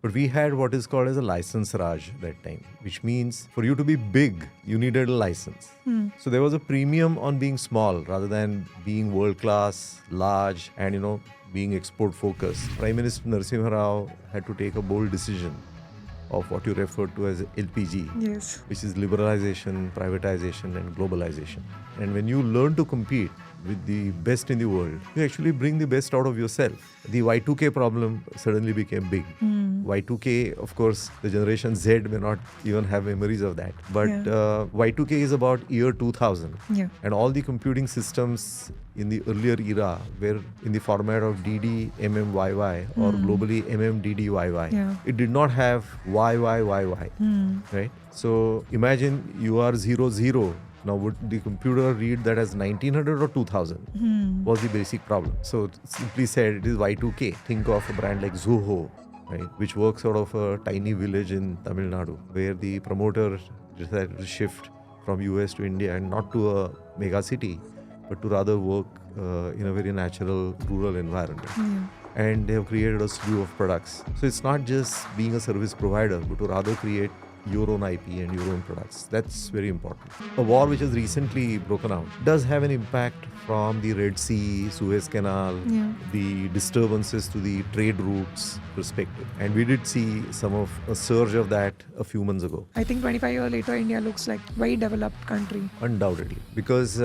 But we had what is called as a license Raj that time, which means for you to be big, you needed a license. So there was a premium on being small rather than being world class, large, and being export focused. Prime Minister Narasimha Rao had to take a bold decision of what you refer to as LPG, Yes. which is liberalization, privatization, and globalization. And when you learn to compete with the best in the world, you actually bring the best out of yourself. The Y2K problem suddenly became big. Y2K, of course, the generation Z may not even have memories of that. But Y2K is about year 2000. Yeah. And all the computing systems in the earlier era were in the format of DD, MMYY, or globally MMDDYY. Yeah. It did not have YYYY, right? So imagine you are 00. Now, would the computer read that as 1900 or 2000? Was the basic problem. So, simply said, it is Y2K. Think of a brand like Zoho, right, which works out of a tiny village in Tamil Nadu, where the promoter decided to shift from US to India and not to a mega city, but to rather work in a very natural rural environment. And they have created a slew of products. So it's not just being a service provider, but to rather create your own IP and your own products. That's very important. A war which has recently broken out does have an impact from the Red Sea, Suez Canal, the disturbances to the trade routes perspective. And we did see a surge of that a few months ago. I think 25 years later, India looks like very developed country. Undoubtedly. Because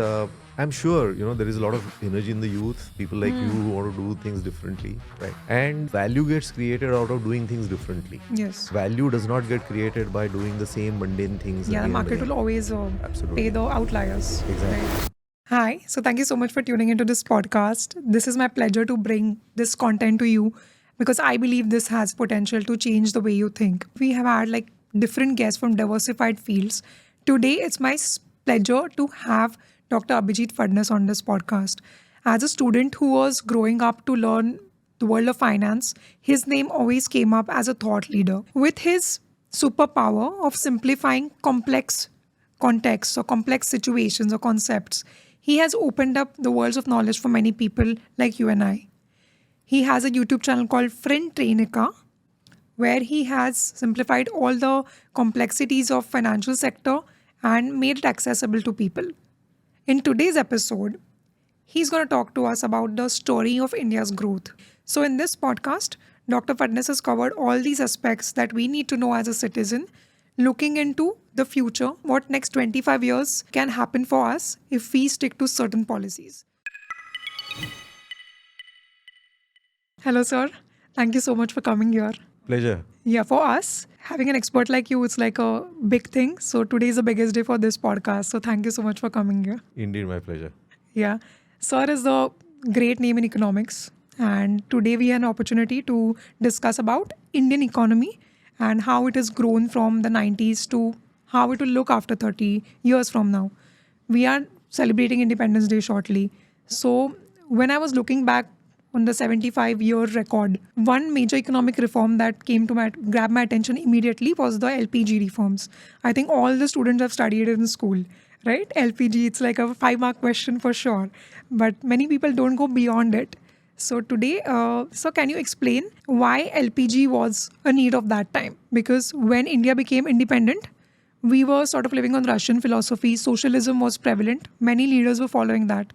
I'm sure, there is a lot of energy in the youth, people like you who want to do things differently, right? And value gets created out of doing things differently. Yes. Value does not get created by doing the same mundane things. Yeah, the again and market again. will always Absolutely. pay the outliers. Exactly. Right? Hi, so thank you so much for tuning into this podcast. This is my pleasure to bring this content to you because I believe this has potential to change the way you think. We have had different guests from diversified fields. Today, it's my pleasure to have Dr. Abhijit Phadnis on this podcast. As a student who was growing up to learn the world of finance, his name always came up as a thought leader. With his superpower of simplifying complex contexts or complex situations or concepts, he has opened up the worlds of knowledge for many people like you and I. He has a YouTube channel called Friend Trainica, where he has simplified all the complexities of financial sector and made it accessible to people. In today's episode, he's going to talk to us about the story of India's growth. So in this podcast, Dr. Phadnis has covered all these aspects that we need to know as a citizen, looking into the future, what next 25 years can happen for us if we stick to certain policies. Hello, sir. Thank you so much for coming here. Pleasure. Yeah, for us, having an expert like you, it's like a big thing. So today is the biggest day for this podcast. So thank you so much for coming here. Indeed, my pleasure. Yeah. Sir is a great name in economics. And today we have an opportunity to discuss about Indian economy and how it has grown from the 90s to how it will look after 30 years from now. We are celebrating Independence Day shortly. So when I was looking back on the 75-year record, one major economic reform that came to grab my attention immediately was the LPG reforms. I think all the students have studied it in school, right? LPG, it's like a 5-mark question for sure. But many people don't go beyond it. So today, so can you explain why LPG was a need of that time? Because when India became independent, we were sort of living on Russian philosophy. Socialism was prevalent. Many leaders were following that.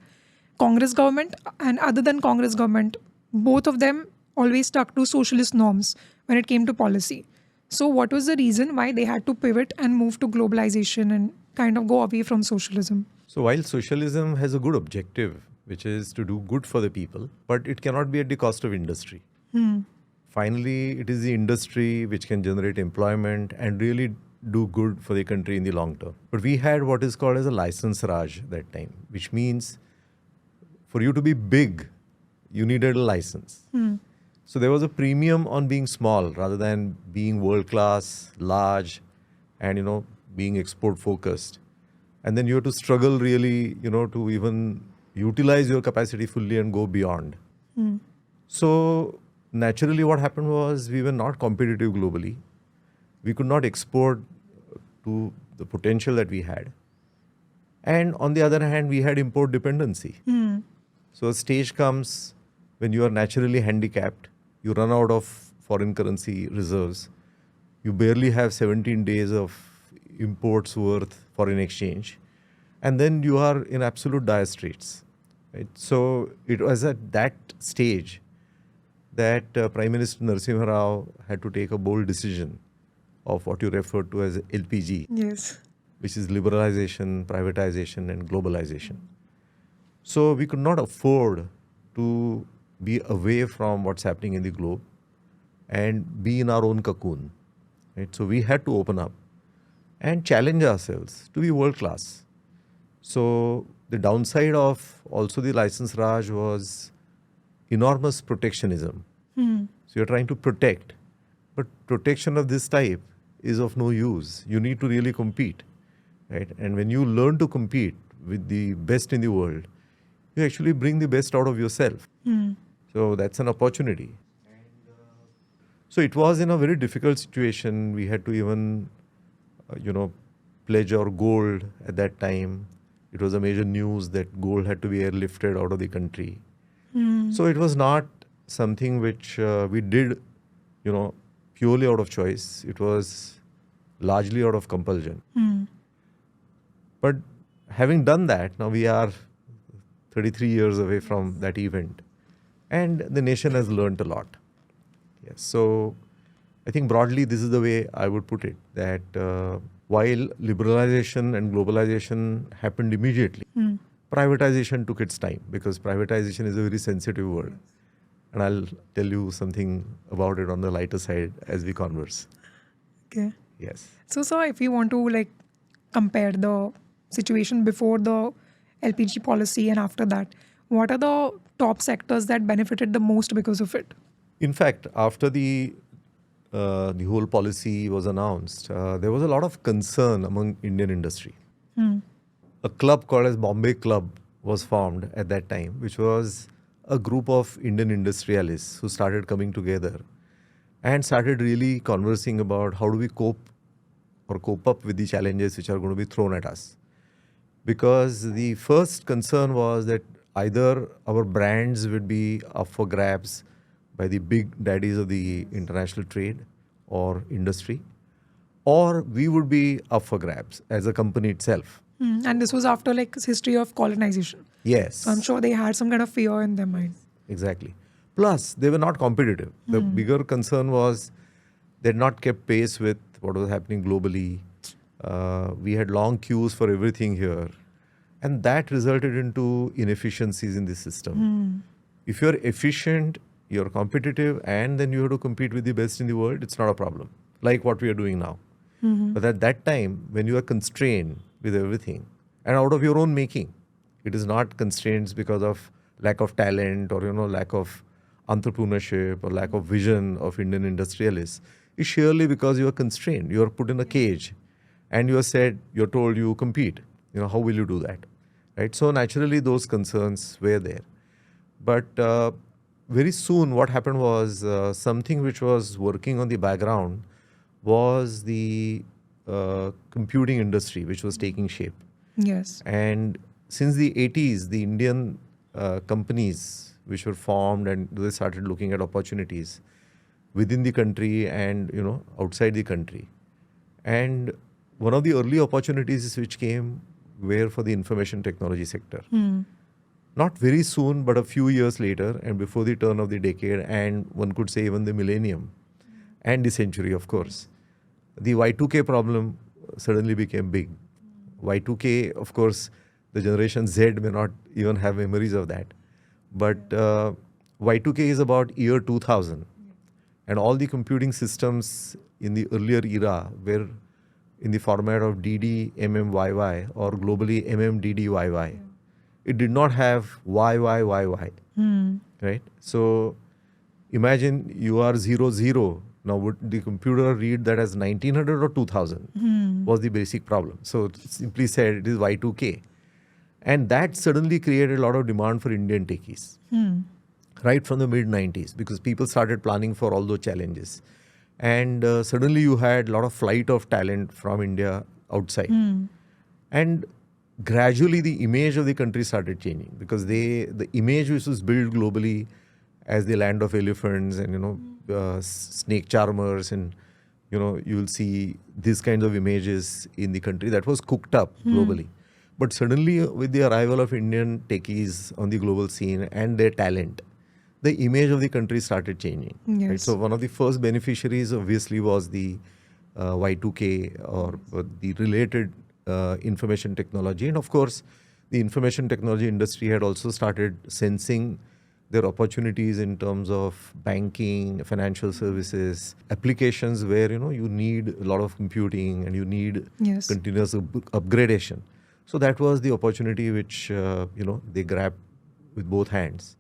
Congress government and other than Congress government, both of them always stuck to socialist norms when it came to policy. So what was the reason why they had to pivot and move to globalization and kind of go away from socialism? So while socialism has a good objective, which is to do good for the people, but it cannot be at the cost of industry. Finally, it is the industry which can generate employment and really do good for the country in the long term. But we had what is called as a license Raj that time, which means for you to be big, you needed a license. So there was a premium on being small rather than being world-class, large, and, being export-focused. And then you have to struggle really, to even utilize your capacity fully and go beyond. So naturally what happened was we were not competitive globally. We could not export to the potential that we had. And on the other hand, we had import dependency. So a stage comes when you are naturally handicapped, you run out of foreign currency reserves. You barely have 17 days of imports worth foreign exchange. And then you are in absolute dire straits. Right? So it was at that stage that Prime Minister Narasimha Rao had to take a bold decision of what you referred to as LPG, Yes. which is liberalization, privatization, and globalization. So we could not afford to be away from what's happening in the globe and be in our own cocoon. Right? So we had to open up and challenge ourselves to be world class. So the downside of also the license Raj was enormous protectionism. So you're trying to protect, but protection of this type is of no use. You need to really compete, right? And when you learn to compete with the best in the world, you actually bring the best out of yourself. So that's an opportunity. So it was in a very difficult situation. We had to even, pledge our gold at that time. It was a major news that gold had to be airlifted out of the country. So it was not something which we did, purely out of choice. It was largely out of compulsion. But having done that, now we are 33 years away from that event. And the nation has learned a lot. Yes. So I think broadly this is the way I would put it, that while liberalization and globalization happened immediately, privatization took its time, because privatization is a very sensitive word. And I'll tell you something about it on the lighter side as we converse. Okay. Yes. So, sir, if we want to compare the situation before the LPG policy and after that, what are the top sectors that benefited the most because of it? In fact, after the whole policy was announced, there was a lot of concern among Indian industry. A club called as Bombay Club was formed at that time, which was a group of Indian industrialists who started coming together and started really conversing about how do we cope up with the challenges which are going to be thrown at us. Because the first concern was that either our brands would be up for grabs by the big daddies of the international trade or industry, or we would be up for grabs as a company itself. And this was after history of colonization. Yes. So I'm sure they had some kind of fear in their mind. Exactly. Plus, they were not competitive. The bigger concern was they had not kept pace with what was happening globally. We had long queues for everything here. And that resulted into inefficiencies in the system. If you're efficient, you're competitive, and then you have to compete with the best in the world, it's not a problem, like what we are doing now. But at that time, when you are constrained with everything, and out of your own making, it is not constraints because of lack of talent or lack of entrepreneurship or lack of vision of Indian industrialists. It's surely because you are constrained. You are put in a cage, and you are said, you're told you compete. How will you do that? Right? So naturally, those concerns were there. But very soon, what happened was something which was working on the background was the computing industry, which was taking shape. Yes. And since the 80s, the Indian companies which were formed, and they started looking at opportunities within the country and outside the country. And one of the early opportunities which came were for the information technology sector. Not very soon, but a few years later, and before the turn of the decade, and one could say even the millennium and the century, of course, the Y2K problem suddenly became big. Y2K, of course, the generation Z may not even have memories of that. But Y2K is about year 2000. And all the computing systems in the earlier era were in the format of DD-MMYY or globally MMDDYY. It did not have YYYY, right? So imagine you are 00. Now, would the computer read that as 1900 or 2000 was the basic problem. So simply said, it is Y2K. And that suddenly created a lot of demand for Indian techies, right from the mid-90s, because people started planning for all those challenges. And suddenly you had a lot of flight of talent from India outside. And gradually the image of the country started changing, because the image which was built globally as the land of elephants and snake charmers, and you'll see these kinds of images in the country that was cooked up globally. But suddenly, with the arrival of Indian techies on the global scene and their talent, the image of the country started changing. Yes. Right? So one of the first beneficiaries obviously was the Y2K or the related information technology. And of course, the information technology industry had also started sensing their opportunities in terms of banking, financial services, applications where you need a lot of computing and you need Yes. continuous upgradation. So that was the opportunity which they grabbed with both hands.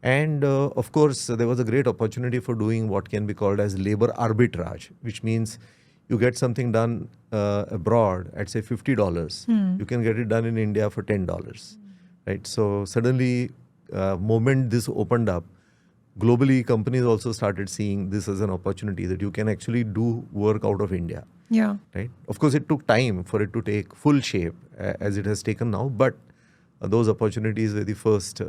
And of course, there was a great opportunity for doing what can be called as labor arbitrage, which means you get something done abroad at say $50, you can get it done in India for $10, right? So suddenly, moment this opened up, globally companies also started seeing this as an opportunity that you can actually do work out of India. Yeah. Right. Of course, it took time for it to take full shape as it has taken now, but those opportunities were the first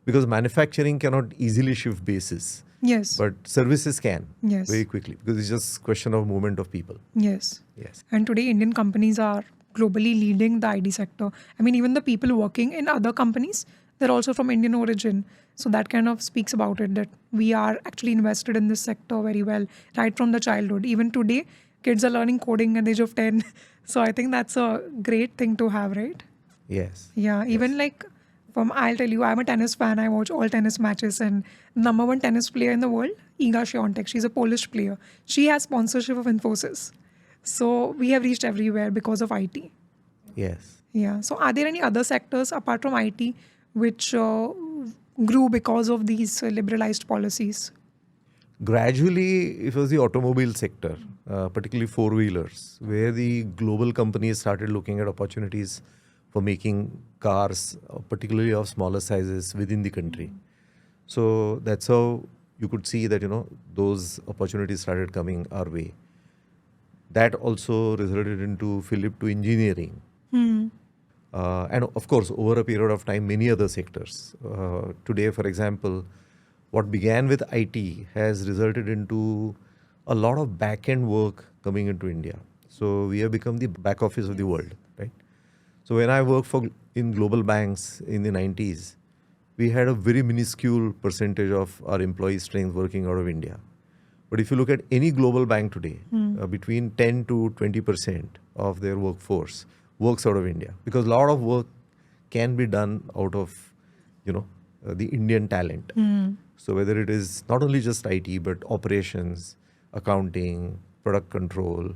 because manufacturing cannot easily shift bases. Yes. But services can Yes. very quickly because it's just question of movement of people. Yes. Yes. And today, Indian companies are globally leading the ID sector. I mean, even the people working in other companies, they're also from Indian origin. So that kind of speaks about it, that we are actually invested in this sector very well, right from the childhood. Even today, kids are learning coding at the age of 10. So I think that's a great thing to have, right? Yes. Yeah, even like I'll tell you, I'm a tennis fan. I watch all tennis matches, and number one tennis player in the world, Iga Świątek, she's a Polish player. She has sponsorship of Infosys. So we have reached everywhere because of IT. Yes. Yeah. So are there any other sectors apart from IT which grew because of these liberalized policies? Gradually, it was the automobile sector, particularly four-wheelers, where the global companies started looking at opportunities for making cars, particularly of smaller sizes within the country. So that's how you could see that, those opportunities started coming our way. That also resulted into fillip to engineering. And of course, over a period of time, many other sectors. Today, for example, what began with IT has resulted into a lot of back-end work coming into India. So we have become the back office of the world, right? So when I worked in global banks in the 90s, we had a very minuscule percentage of our employee strength working out of India. But if you look at any global bank today, between 10 to 20% of their workforce works out of India, because a lot of work can be done out of, the Indian talent. So whether it is not only just IT, but operations, accounting, product control,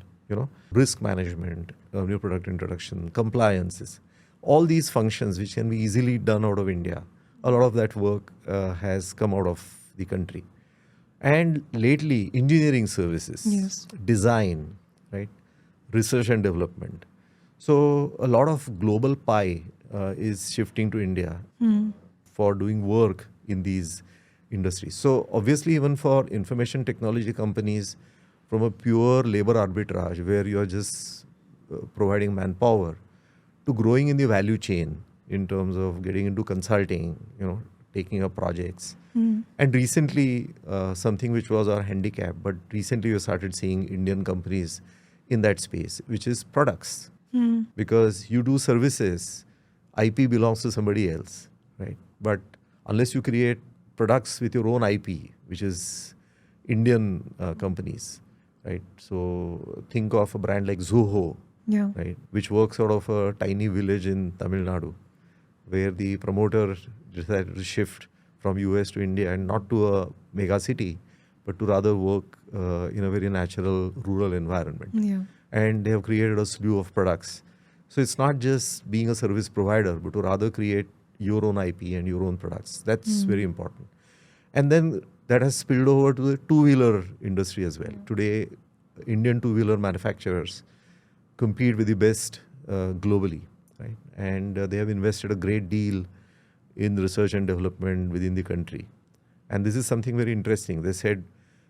risk management, new product introduction, compliances, all these functions which can be easily done out of India, a lot of that work has come out of the country. And lately, engineering services, Yes. design, right, research and development. So a lot of global pie is shifting to India for doing work in these industries. So obviously, even for information technology companies, from a pure labor arbitrage where you're just providing manpower, to growing in the value chain in terms of getting into consulting, taking up projects. And recently, something which was our handicap, but recently we started seeing Indian companies in that space, which is products. Because you do services, IP belongs to somebody else, right? But unless you create products with your own IP, which is Indian companies, right? So think of a brand like Zoho, Yeah. right, which works out of a tiny village in Tamil Nadu, where the promoter decided to shift from US to India and not to a mega city, but to rather work in a very natural rural environment. Yeah. And they have created a slew of products. So it's not just being a service provider, but to rather create your own IP and your own products. That's very important. And then that has spilled over to the two-wheeler industry as well. Today, Indian two-wheeler manufacturers compete with the best globally, right? And they have invested a great deal in research and development within the country. And this is something very interesting. They said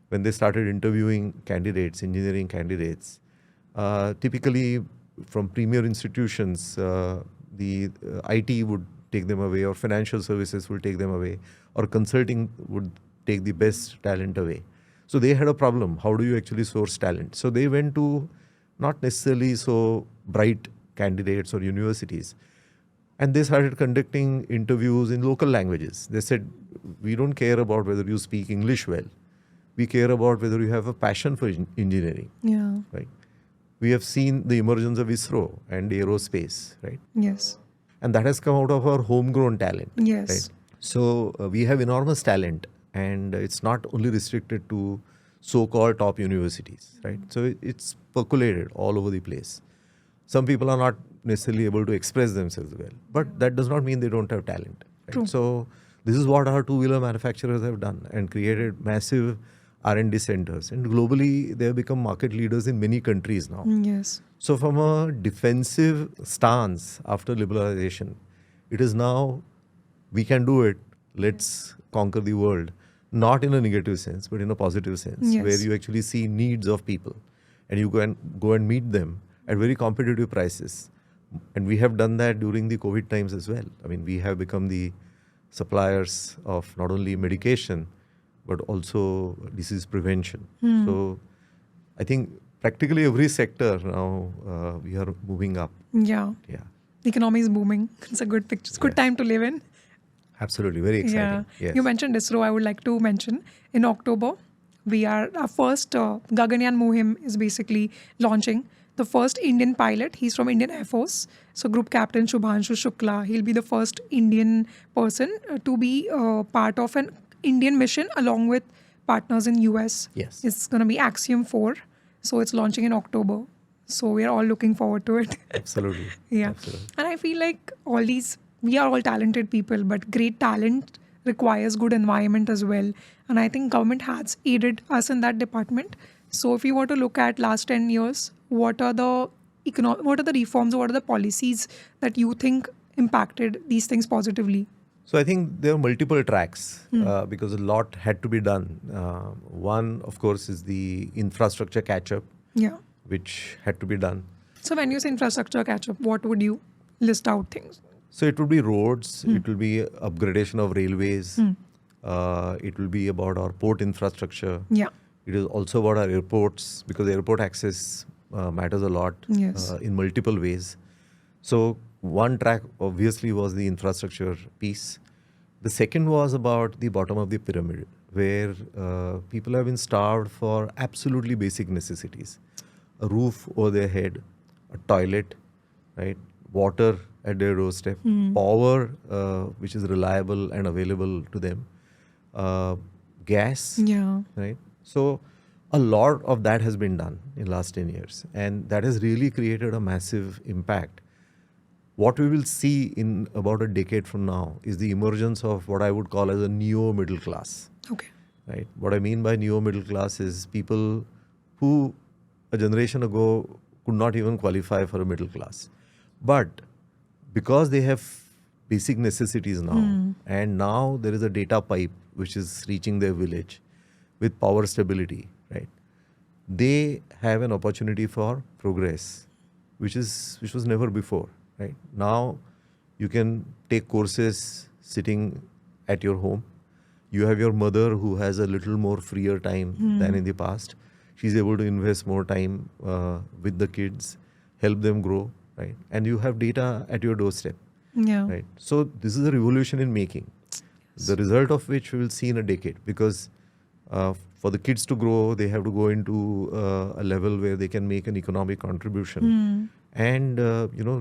when they started interviewing candidates, engineering candidates, typically from premier institutions, the IT would take them away, or financial services will take them away, or consulting would take the best talent away. So they had a problem. How do you actually source talent? So they went to not necessarily so bright candidates or universities. And they started conducting interviews in local languages. They said, we don't care about whether you speak English well. We care about whether you have a passion for engineering. Yeah. Right? We have seen the emergence of ISRO and aerospace, right? Yes. And that has come out of our homegrown talent. Yes. Right? So we have enormous talent, and it's not only restricted to so-called top universities, right? So it's percolated all over the place. Some people are not necessarily able to express themselves well, but that does not mean they don't have talent. Right? True. So this is what our two-wheeler manufacturers have done and created massive R&D centers. And globally, they have become market leaders in many countries now. Yes. So from a defensive stance after liberalization, it is now, we can do it, let's conquer the world. Not in a negative sense, but in a positive sense, Yes. where you actually see needs of people and you go and meet them at very competitive prices. And we have done that during the COVID times as well. I mean, we have become the suppliers of not only medication, but also disease prevention. So I think practically every sector now we are moving up. Yeah. Yeah, The economy is booming. It's a good picture. It's a good Yes. time to live in. absolutely. Very exciting. Yeah. Yes. You mentioned ISRO. I would like to mention in October, our first Gaganyaan Mohim is basically launching. The first Indian pilot, he's from Indian Air Force. So Group Captain Shubhanshu Shukla, he'll be the first Indian person to be part of an Indian mission along with partners in US. Yes. It's going to be Axiom 4. So it's launching in October. So we're all looking forward to it. Absolutely. Yeah. Absolutely. And I feel like we are all talented people, but great talent requires good environment as well. And I think government has aided us in that department. So if you were to look at last 10 years, what are the reforms, what are the policies that you think impacted these things positively? So I think there are multiple tracks because a lot had to be done. One, of course, is the infrastructure catch-up, Yeah. which had to be done. So when you say infrastructure catch-up, what would you list out things? So it will be roads, it will be upgradation of railways, it will be about our port infrastructure. Yeah. It is also about our airports because airport access matters a lot Yes. in multiple ways. So one track obviously was the infrastructure piece. The second was about the bottom of the pyramid, where people have been starved for absolutely basic necessities. A roof over their head, a toilet, right? Water at their doorstep, power which is reliable and available to them, gas, Yeah. right? So a lot of that has been done in last 10 years, and that has really created a massive impact. What we will see in about a decade from now is the emergence of what I would call as a neo middle class, Okay. right? What I mean by neo middle class is people who a generation ago could not even qualify for a middle class. But because they have basic necessities now, and now there is a data pipe which is reaching their village with power stability, right? They have an opportunity for progress, which was never before, right? Now you can take courses sitting at your home. You have your mother who has a little more freer time than in the past. She's able to invest more time with the kids, help them grow, right? And you have data at your doorstep, Yeah. right? So this is a revolution in making, the result of which we will see in a decade, because for the kids to grow, they have to go into a level where they can make an economic contribution and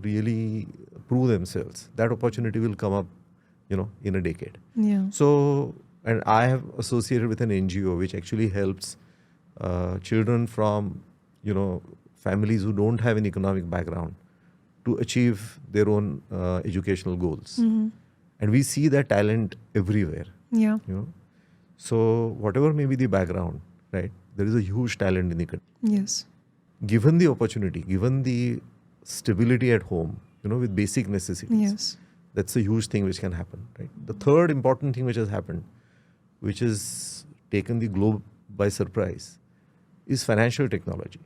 really prove themselves. That opportunity will come up, in a decade. Yeah. So, and I have associated with an NGO which actually helps children from, families who don't have an economic background to achieve their own educational goals. And we see that talent everywhere, Yeah. So whatever may be the background, right, there is a huge talent in the country. Yes. Given the opportunity, given the stability at home, with basic necessities, Yes. that's a huge thing which can happen, right? The third important thing which has happened, which has taken the globe by surprise, is financial technology.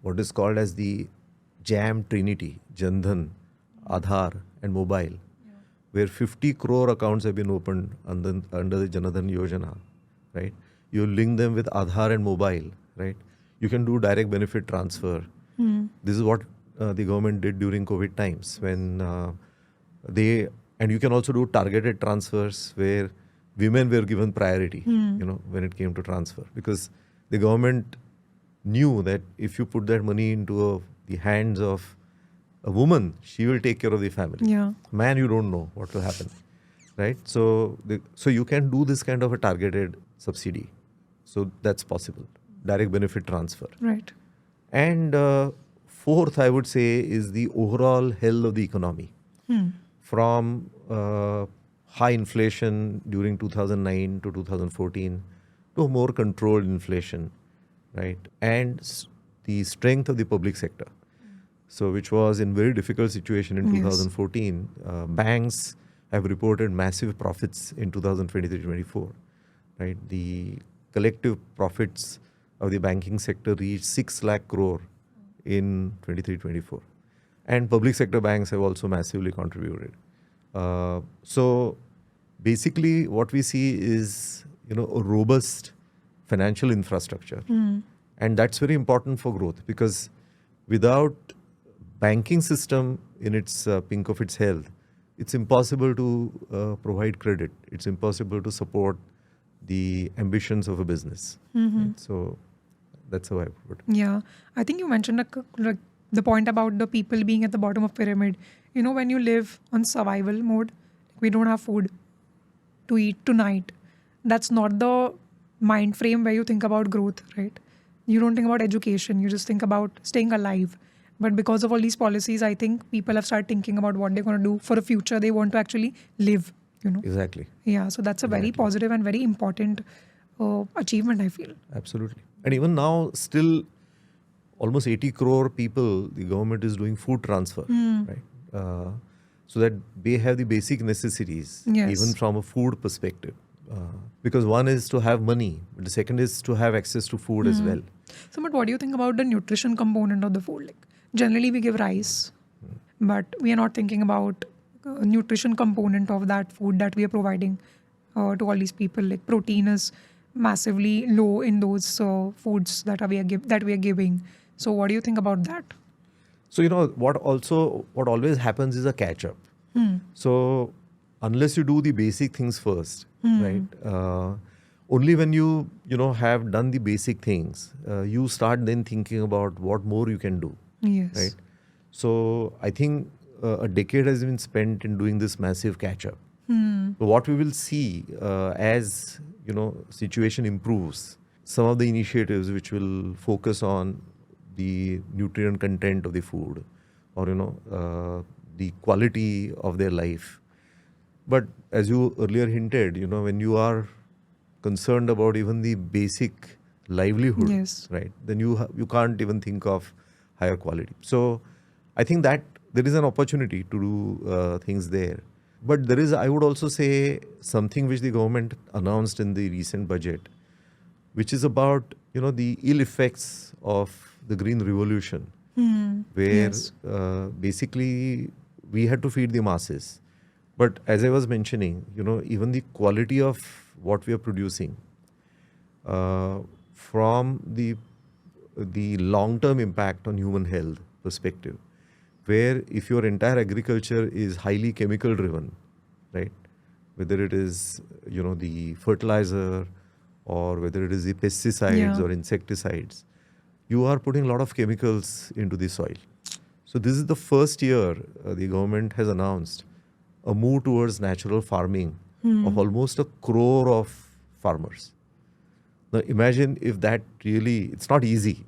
What is called as the JAM Trinity, Jan Dhan, Aadhaar and mobile. where 50 crore accounts have been opened under the Janadhan Yojana, right? You link them with Aadhaar and mobile, right? You can do direct benefit transfer. This is what the government did during COVID times when and you can also do targeted transfers where women were given priority, when it came to transfer, because the government knew that if you put that money into the hands of a woman, she will take care of the family. Yeah. Man, you don't know what will happen, right? So you can do this kind of a targeted subsidy. So that's possible. Direct benefit transfer. Right. And fourth, I would say, is the overall health of the economy. From high inflation during 2009 to 2014 to more controlled inflation, right? And the strength of the public sector. So which was in very difficult situation in 2014. Banks have reported massive profits in 2023-24, right? The collective profits of the banking sector reached 6 lakh crore in 23-24. And public sector banks have also massively contributed. So basically what we see is, a robust financial infrastructure. And that's very important for growth, because without banking system in its pink of its health, it's impossible to provide credit. It's impossible to support the ambitions of a business. Right? So that's how I put it. Yeah. I think you mentioned the point about the people being at the bottom of pyramid. When you live on survival mode, we don't have food to eat tonight. That's not the mind frame where you think about growth, right? You don't think about education. You just think about staying alive. But because of all these policies, I think people have started thinking about what they're going to do for the future. They want to actually live, Exactly. Yeah, so that's a very positive and very important achievement, I feel. Absolutely. And even now, still almost 80 crore people, the government is doing food transfer, right? So that they have the basic necessities, even from a food perspective. Because one is to have money, but the second is to have access to food as well. So, but what do you think about the nutrition component of the food? Like, generally, we give rice, but we are not thinking about nutrition component of that food that we are providing to all these people. Like, protein is massively low in those foods that we are giving. So, what do you think about that? So, what always happens is a catch up. So, unless you do the basic things first, right? Only when you have done the basic things, you start then thinking about what more you can do. Yes. Right. So I think a decade has been spent in doing this massive catch up. So what we will see as situation improves, some of the initiatives which will focus on the nutrient content of the food, or the quality of their life. But as you earlier hinted, when you are concerned about even the basic livelihood, right, then you can't even think of higher quality. So I think that there is an opportunity to do things there. But there is, I would also say, something which the government announced in the recent budget, which is about the ill effects of the green revolution, where basically we had to feed the masses. But as I was mentioning, even the quality of what we are producing, from the long-term impact on human health perspective, where if your entire agriculture is highly chemical driven, right, whether it is the fertilizer or whether it is the pesticides or insecticides, you are putting a lot of chemicals into the soil. So this is the first year the government has announced a move towards natural farming of almost 1 crore of farmers. Now imagine if that really, it's not easy,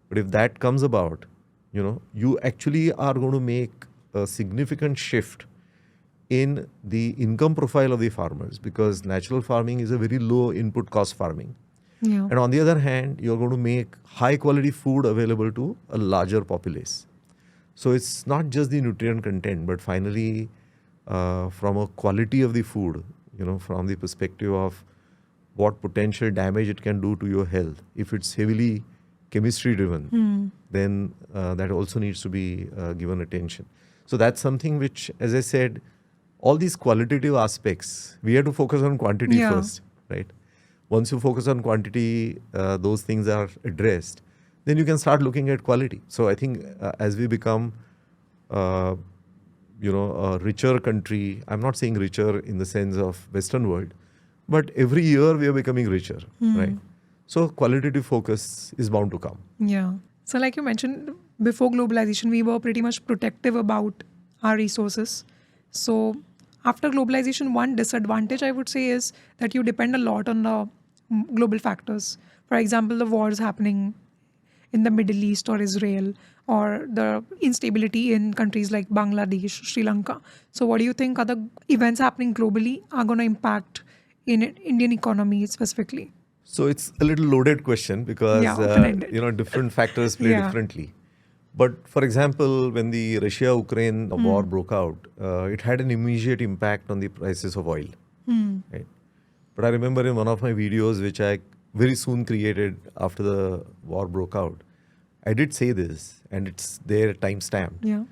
but if that comes about, you actually are going to make a significant shift in the income profile of the farmers, because natural farming is a very low input cost farming. Yeah. And on the other hand, you're going to make high quality food available to a larger populace. So it's not just the nutrient content, but finally, from a quality of the food, from the perspective of what potential damage it can do to your health. If it's heavily chemistry driven, then that also needs to be given attention. So that's something which, as I said, all these qualitative aspects, we have to focus on quantity Yeah. first, right? Once you focus on quantity, those things are addressed, then you can start looking at quality. So I think as we become, a richer country, I'm not saying richer in the sense of Western world, but every year we are becoming richer, right? So qualitative focus is bound to come. Yeah. So, like you mentioned, before globalization, we were pretty much protective about our resources. So, after globalization, one disadvantage I would say is that you depend a lot on the global factors. For example, the wars happening in the Middle East or Israel, or the instability in countries like Bangladesh, Sri Lanka. So, what do you think other events happening globally are going to impact in Indian economy specifically? So it's a little loaded question because Yeah, open-ended. different factors play Yeah. differently. But for example, when the Russia-Ukraine war broke out, it had an immediate impact on the prices of oil. Right? But I remember in one of my videos, which I very soon created after the war broke out, I did say this, and it's there timestamped, Yeah.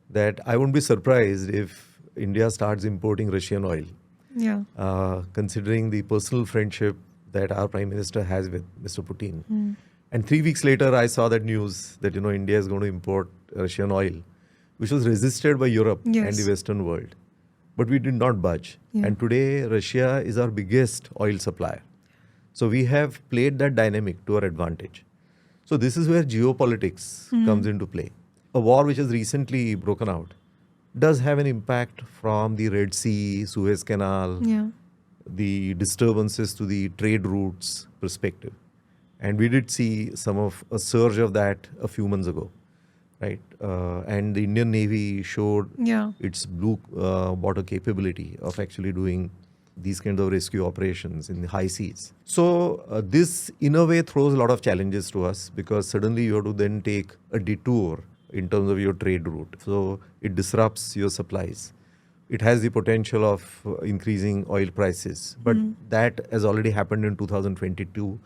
that I wouldn't be surprised if India starts importing Russian oil, Yeah. considering the personal friendship that our Prime Minister has with Mr. Putin. And 3 weeks later, I saw that news that India is going to import Russian oil, which was resisted by Europe and Yes. the Western world. But we did not budge. Yeah. And today, Russia is our biggest oil supplier. So we have played that dynamic to our advantage. So this is where geopolitics comes into play. A war which has recently broken out does have an impact from the Red Sea, Suez Canal, Yeah. the disturbances to the trade routes perspective. And we did see a surge of that a few months ago, right? And the Indian Navy showed Yeah. its blue water capability of actually doing these kinds of rescue operations in the high seas. So this in a way throws a lot of challenges to us, because suddenly you have to then take a detour in terms of your trade route. So it disrupts your supplies. It has the potential of increasing oil prices, but that has already happened in 2022.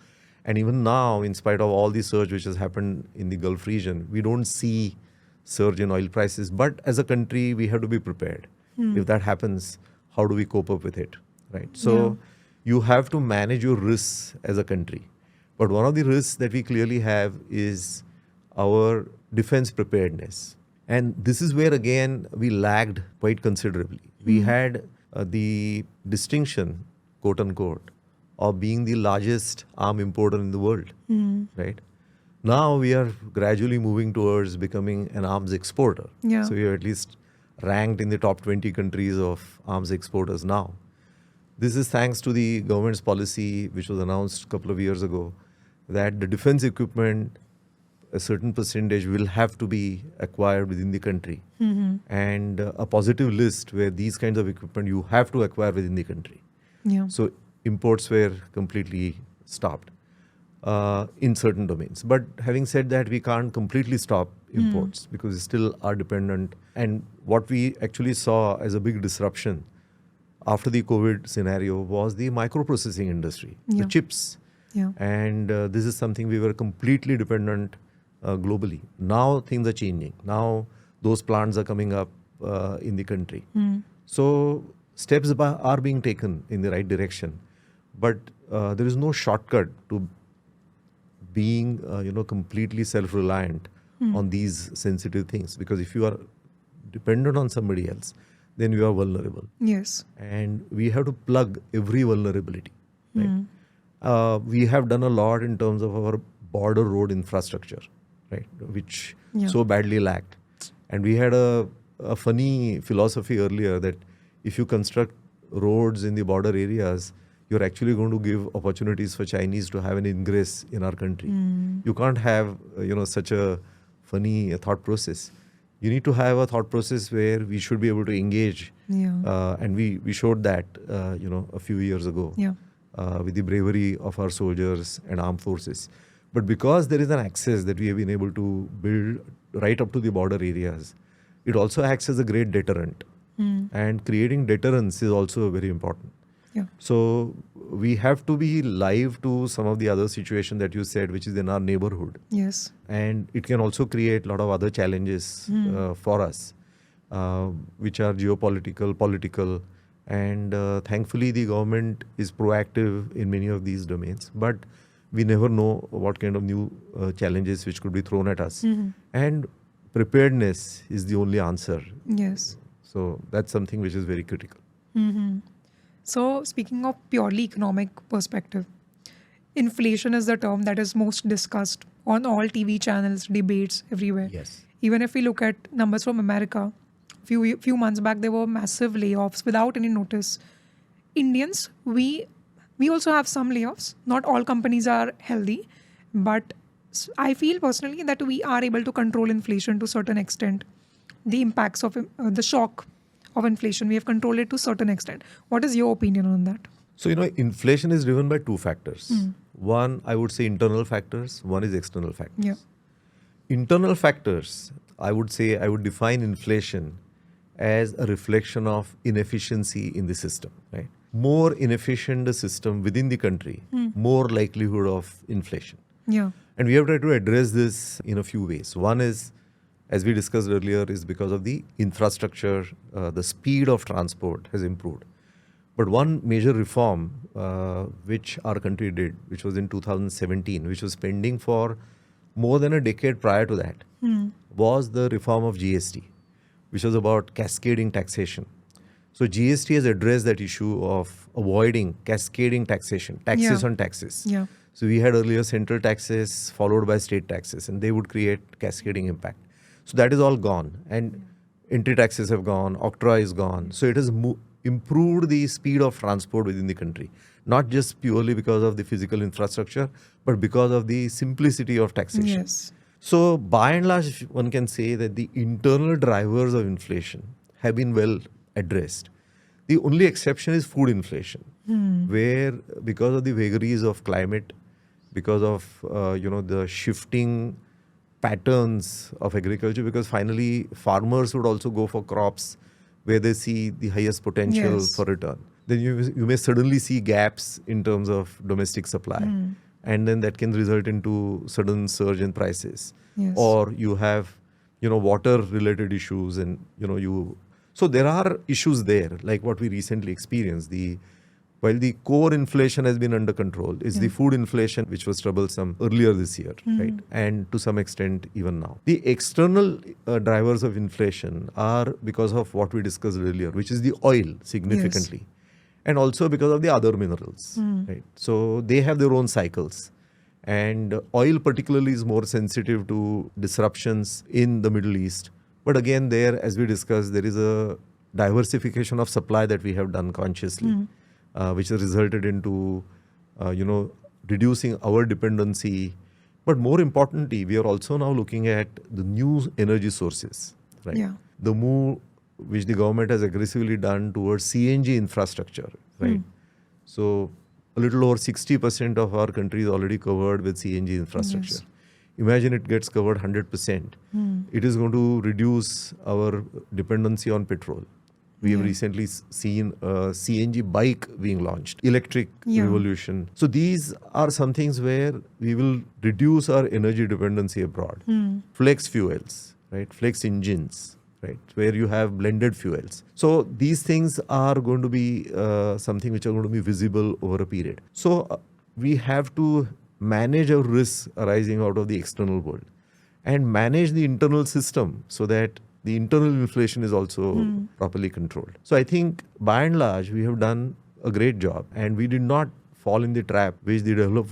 And even now, in spite of all the surge which has happened in the Gulf region, we don't see surge in oil prices. But as a country, we have to be prepared. If that happens, how do we cope up with it, right? So you have to manage your risks as a country. But one of the risks that we clearly have is our defense preparedness. And this is where, again, we lagged quite considerably. We had the distinction, quote unquote, of being the largest arm importer in the world, right? Now we are gradually moving towards becoming an arms exporter. Yeah. So we are at least ranked in the top 20 countries of arms exporters now. This is thanks to the government's policy, which was announced a couple of years ago, that the defense equipment, a certain percentage will have to be acquired within the country. And a positive list where these kinds of equipment you have to acquire within the country. Yeah. So imports were completely stopped in certain domains. But having said that, we can't completely stop imports because we still are dependent. And what we actually saw as a big disruption after the COVID scenario was the microprocessing industry, Yeah. the chips. Yeah. And this is something we were completely dependent globally. Now things are changing. Now those plants are coming up in the country. So steps are being taken in the right direction. But there is no shortcut to being completely self-reliant on these sensitive things. Because if you are dependent on somebody else, then you are vulnerable. Yes. And we have to plug every vulnerability. Right? We have done a lot in terms of our border road infrastructure, right, which so badly lacked. And we had a funny philosophy earlier that if you construct roads in the border areas, you're actually going to give opportunities for Chinese to have an ingress in our country. You can't have such a funny thought process. You need to have a thought process where we should be able to engage. And we showed that a few years ago with the bravery of our soldiers and armed forces. But because there is an access that we have been able to build right up to the border areas, it also acts as a great deterrent. And creating deterrence is also very important. So we have to be live to some of the other situation that you said, which is in our neighborhood. Yes. And it can also create a lot of other challenges for us. which are geopolitical, political, and thankfully the government is proactive in many of these domains. But we never know what kind of new challenges which could be thrown at us. And preparedness is the only answer. Yes. So that's something which is very critical. So speaking of purely economic perspective, inflation is the term that is most discussed on all TV channels, debates everywhere. Yes. Even if we look at numbers from America, few months back there were massive layoffs without any notice. Indians, we also have some layoffs. Not all companies are healthy, but I feel personally that we are able to control inflation to a certain extent. The impacts of the shock of inflation, we have controlled it to a certain extent. What is your opinion on that? So, inflation is driven by two factors. One, I would say internal factors. One is external factors. Yeah. Internal factors, I would define inflation as a reflection of inefficiency in the system, right? More inefficient the system within the country, more likelihood of inflation. Yeah. And we have tried to address this in a few ways. One is, as we discussed earlier, is because of the infrastructure, the speed of transport has improved. But one major reform which our country did, which was in 2017, which was pending for more than a decade prior to that, was the reform of GST, which was about cascading taxation. So GST has addressed that issue of avoiding cascading taxation, taxes on taxes. Yeah. So we had earlier central taxes followed by state taxes, and they would create cascading impact. So that is all gone, and entry taxes have gone, octroi is gone. So it has improved the speed of transport within the country, not just purely because of the physical infrastructure, but because of the simplicity of taxation. Yes. So by and large, one can say that the internal drivers of inflation have been well addressed. The only exception is food inflation, where because of the vagaries of climate, because of the shifting patterns of agriculture, because finally farmers would also go for crops where they see the highest potential for return. Then you may suddenly see gaps in terms of domestic supply, and then that can result into sudden surge in prices. Yes. Or you have water related issues, and so there are issues there, like what we recently experienced. While the core inflation has been under control, it's the food inflation which was troublesome earlier this year, right? And to some extent even now. The external drivers of inflation are because of what we discussed earlier, which is the oil significantly. And also because of the other minerals, right? So they have their own cycles. And oil particularly is more sensitive to disruptions in the Middle East. But again, there, as we discussed, there is a diversification of supply that we have done consciously, which has resulted into, reducing our dependency. But more importantly, we are also now looking at the new energy sources, right? Yeah. The move which the government has aggressively done towards CNG infrastructure, right? So a little over 60% of our country is already covered with CNG infrastructure. Yes. Imagine it gets covered 100%. It is going to reduce our dependency on petrol. We have recently seen a CNG bike being launched, electric revolution. So these are some things where we will reduce our energy dependency abroad. Flex fuels, right? Flex engines, right? Where you have blended fuels. So these things are going to be something which are going to be visible over a period. So we have to manage our risks arising out of the external world and manage the internal system so that the internal inflation is also properly controlled. So I think by and large, we have done a great job, and we did not fall in the trap which the developed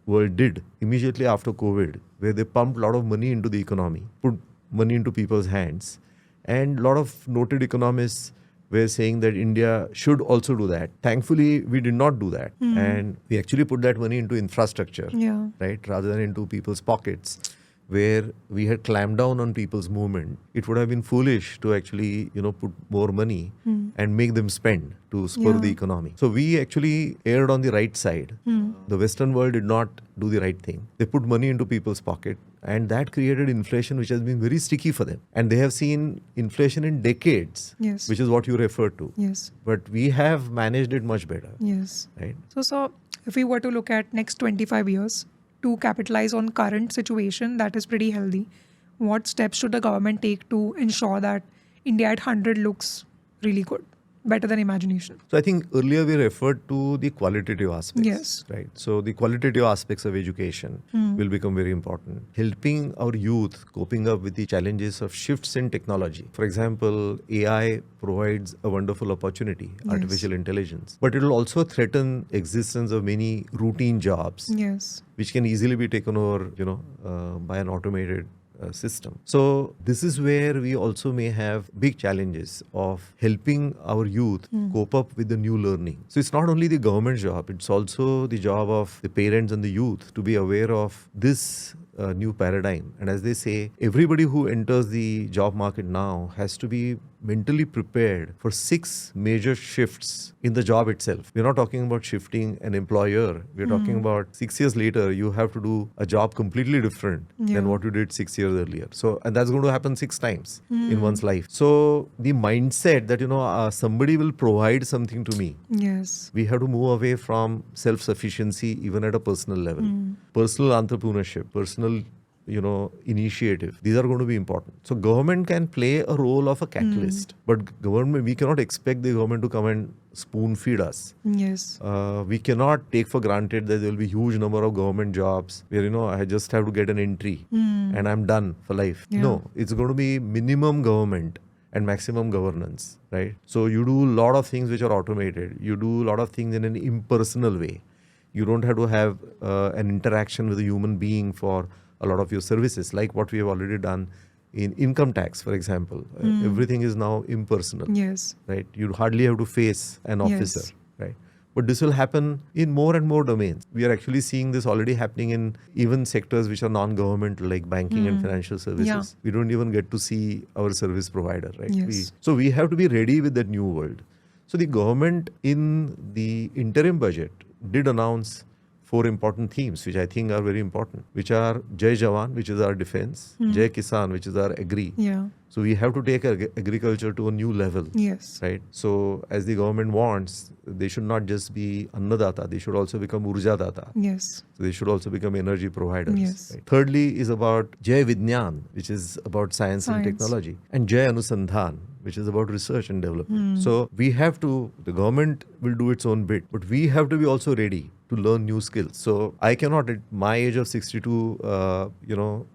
world did immediately after COVID, where they pumped a lot of money into the economy, put money into people's hands. And a lot of noted economists were saying that India should also do that. Thankfully, we did not do that. And we actually put that money into infrastructure, right, rather than into people's pockets, where we had clamped down on people's movement. It would have been foolish to actually, put more money and make them spend to spur the economy. So we actually erred on the right side. The Western world did not do the right thing. They put money into people's pocket, and that created inflation which has been very sticky for them. And they have seen inflation in decades, which is what you referred to. Yes. But we have managed it much better. Yes. Right? So if we were to look at next 25 years to capitalize on current situation that is pretty healthy, what steps should the government take to ensure that India at 100 looks really good, better than imagination. So I think earlier we referred to the qualitative aspects, Yes. right? So the qualitative aspects of education will become very important. Helping our youth coping up with the challenges of shifts in technology. For example, AI provides a wonderful opportunity, artificial intelligence, but it will also threaten existence of many routine jobs, Yes. which can easily be taken over, by an automated system. So this is where we also may have big challenges of helping our youth cope up with the new learning. So it's not only the government job, it's also the job of the parents and the youth to be aware of this new paradigm. And as they say, everybody who enters the job market now has to be mentally prepared for 6 major shifts in the job itself. We're not talking about shifting an employer. We're talking about 6 years later, you have to do a job completely different than what you did 6 years earlier. So, and that's going to happen 6 times in one's life. So the mindset that, somebody will provide something to me. Yes. We have to move away from self-sufficiency even at a personal level. Personal entrepreneurship, personal initiative. These are going to be important. So government can play a role of a catalyst, but we cannot expect the government to come and spoon feed us. Yes. We cannot take for granted that there will be huge number of government jobs where, I just have to get an entry and I'm done for life. Yeah. No, it's going to be minimum government and maximum governance, right? So you do a lot of things which are automated. You do a lot of things in an impersonal way. You don't have to have an interaction with a human being for a lot of your services, like what we have already done in income tax, for example. Everything is now impersonal. Yes. Right? You hardly have to face an officer, Yes. right? But this will happen in more and more domains. We are actually seeing this already happening in even sectors which are non-governmental, like banking and financial services. Yeah. We don't even get to see our service provider, right? Yes. So we have to be ready with that new world. So the government in the interim budget did announce 4 important themes, which I think are very important, which are Jai Jawan, which is our defense, Jai Kisan, which is our agri. Yeah. So we have to take agriculture to a new level. Yes. Right. So as the government wants, they should not just be Annadata, they should also become Urjadata. Yes. So they should also become energy providers. Yes. Right. Thirdly is about Jai Vidnyan, which is about science and Science. technology, and Jai Anusandhan, which is about research and development. So we have to, the government will do its own bit, but we have to be also ready to learn new skills. So I cannot at my age of 62,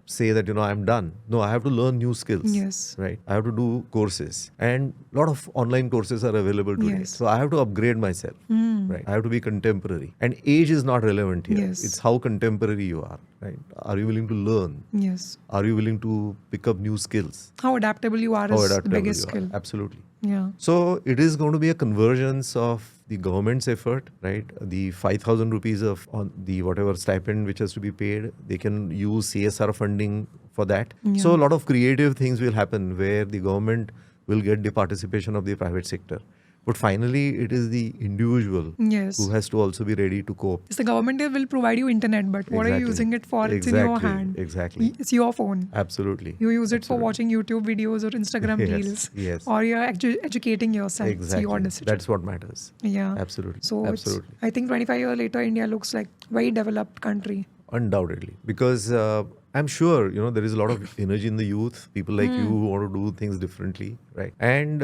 say that, I'm done. No, I have to learn new skills. Yes. Right. I have to do courses, and a lot of online courses are available today. Yes. So I have to upgrade myself. Right. I have to be contemporary, and age is not relevant here. Yes. It's how contemporary you are. Right. Are you willing to learn? Yes. Are you willing to pick up new skills? How adaptable you are How is the adaptable biggest you are. skill. Absolutely. Yeah. So it is going to be a convergence of the government's effort, right? The 5,000 rupees on the whatever stipend which has to be paid, they can use CSR funding for that. Yeah. So a lot of creative things will happen where the government will get the participation of the private sector. But finally, it is the individual Yes. who has to also be ready to cope. It's the government will provide you internet, but what are you Exactly. using it for? It's in your Exactly. hand. Exactly. It's your phone. Absolutely. You use it for Absolutely. watching YouTube videos or Instagram Yes, reels. yes. Or you're educating yourself. It's your Exactly. decision. That's what matters. Yeah. Absolutely. So Absolutely. I think 25 years later, India looks like very developed country. Undoubtedly, because I'm sure there is a lot of energy in the youth. People like you who want to do things differently, right? And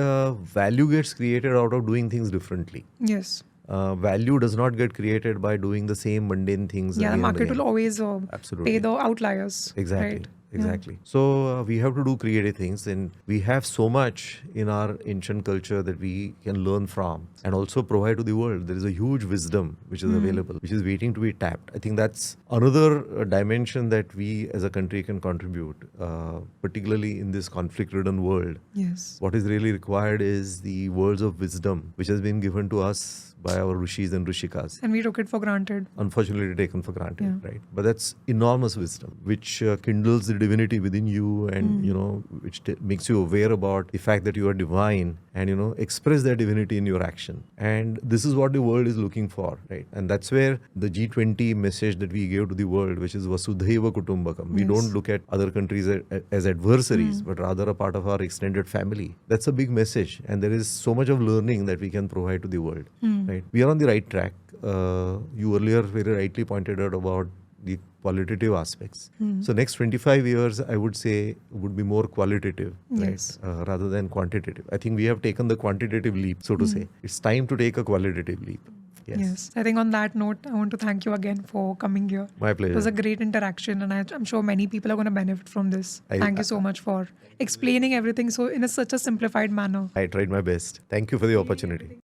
value gets created out of doing things differently. Yes. Value does not get created by doing the same mundane things. Yeah, the again and market again. will always Absolutely. pay the outliers. Exactly. Right? Exactly. So we have to do creative things, and we have so much in our ancient culture that we can learn from and also provide to the world. There is a huge wisdom which is available, which is waiting to be tapped. I think that's another dimension that we as a country can contribute, particularly in this conflict-ridden world. Yes. What is really required is the words of wisdom which has been given to us by our rishis and rishikas. And we took it for granted. Unfortunately taken for granted, Yeah. right? But that's enormous wisdom, which kindles the divinity within you, and which makes you aware about the fact that you are divine, and express that divinity in your action. And this is what the world is looking for, right? And that's where the G20 message that we gave to the world, which is Vasudhaiva Kutumbakam. We Yes. don't look at other countries as adversaries, but rather a part of our extended family. That's a big message, and there is so much of learning that we can provide to the world. Right? We are on the right track. You earlier very rightly pointed out about the qualitative aspects. So next 25 years, I would say, would be more qualitative, Yes. right, rather than quantitative. I think we have taken the quantitative leap, so to say. It's time to take a qualitative leap. Yes. I think on that note, I want to thank you again for coming here. My pleasure. It was a great interaction, and I'm sure many people are going to benefit from this. Thank you so much for explaining everything so in such a simplified manner. I tried my best. Thank you for the opportunity.